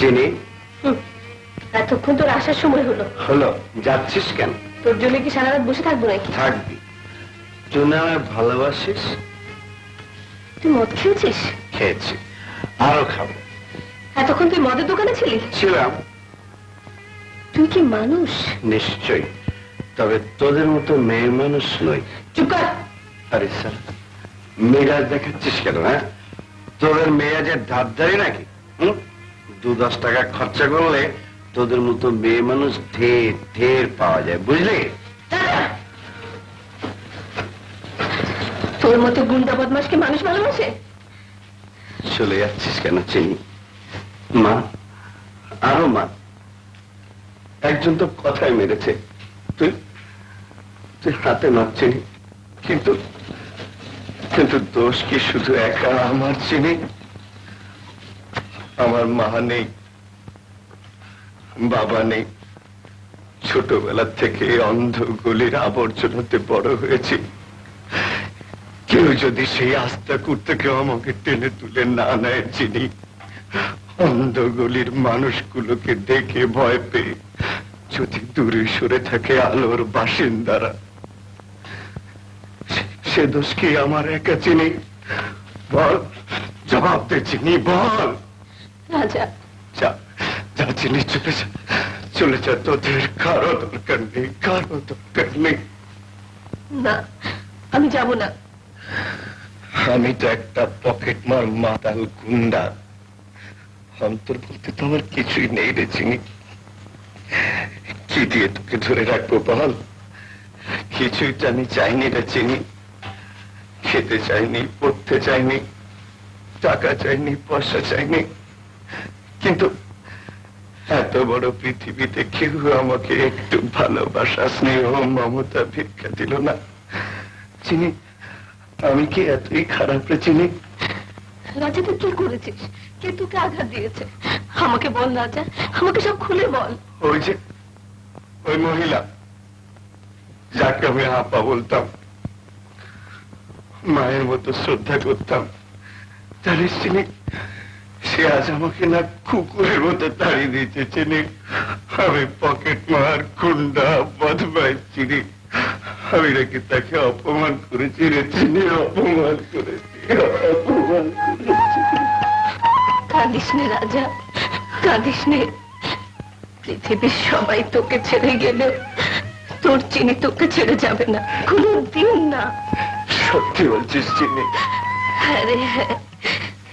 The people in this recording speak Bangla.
চিনি এতক্ষণ তোর আসার সময় হলো। হলো, যাচ্ছিস কেন? তোর জন্য কি সারা রাত বসে থাকবো নাকি? থাকবি। তুই না আমায় ভালোবাসিস? তুই মদ খেয়েছিস? খেয়েছি, আরো খাবো। এতক্ষণ তুই মদের দোকানে ছিলি? ছিলাম। তুই কি মানুষ? নিশ্চয়ই, তবে তোদের মতো মেয়ে মানুষ নই। চুপ কর। আরে স্যার, মেয়েরাজ দেখাচ্ছিস কেন? হ্যাঁ, তোদের মেয়েরাজের ধারধারি নাকি? 2-10 টাকা খরচা করলে তোদের মতো মেয়ে মানুষ ঢের ঢের পাওয়া যায়, বুঝলি? তোর মতো গুন্ডা বদমাশকে মানুষ ভালোবাসে? চলে যাচ্ছিস কেন চিনি? মা, আরো মা। একজন তো কথাই মেরেছে, তুই তুই হাতে মারছিনি, কিন্তু কিন্তু দোষ কি শুধু একা আমার চিনি? আমার মা নেই, বাবা নেই, ছোটবেলা থেকে অন্ধ গলির আবর্জনাতে বড় হয়েছি। কেউ যদি সেই আস্থা করতে কেউ আমাকে টেনে তুলে না নেয় চিনি, অন্ধ গলির মানুষগুলোকে দেখে ভয় পেয়ে যদি দূরে সরে থাকে আলোর বাসিন্দারা, সে দোষ কি আমার একা চিনি? বল, জবাব দে চিনি, বল। রাজা, যা যা চিনি, চলে যা, চলে যা। তোদের কারো দরকার নেই, কারো দরকার নেই। না, আমি যাব না। আমি তো একটা পকেট মার মাতাল গুন্ডা, অন্তর বলতে তো আমার কিছুই নেই রে চিনি। কি দিয়ে তোকে ধরে রাখবো বল? কিছুই তো আমি চাইনি রে চিনি। খেতে চাইনি, পড়তে চাইনি, টাকা চাইনি, পয়সা চাইনি, কিন্তু এত বড় পৃথিবীতে কেউ আমাকে একটু ভালোবাসা, স্নেহ, মমতা ভিক্ষা দিল না চিনি। আমি কি এতই খারাপ রে চিনি? রাজা, তুই কি করেছিস? কে তোকে আঘাত দিয়েছে? আমাকে বল রাজা, আমাকে সব খুলে বল। ওই যে ওই মহিলা যাকে আমি আপা বলতাম, মায়ের মতো শ্রদ্ধা করতাম, জানিস চিনি, সে আজ আমাকে না কুকুরের মতো তাড়িয়ে দিয়েছে চিনি। আমি পকেট মার, গুন্ডা, বদমাইশ চিনি। আমি নাকি তাকে অপমান করেছি রে চিনি, অপমান করেছি, অপমান করেছি। কাঁদিস নে রাজা, কাঁদিস নে। পৃথিবীর সবাই তোকে ছেড়ে গেলে তোর চিনি তোকে ছেড়ে যাবে না, কোনোদিন না। সত্যি বলছিস চিনি? হ্যাঁ রে হ্যাঁ,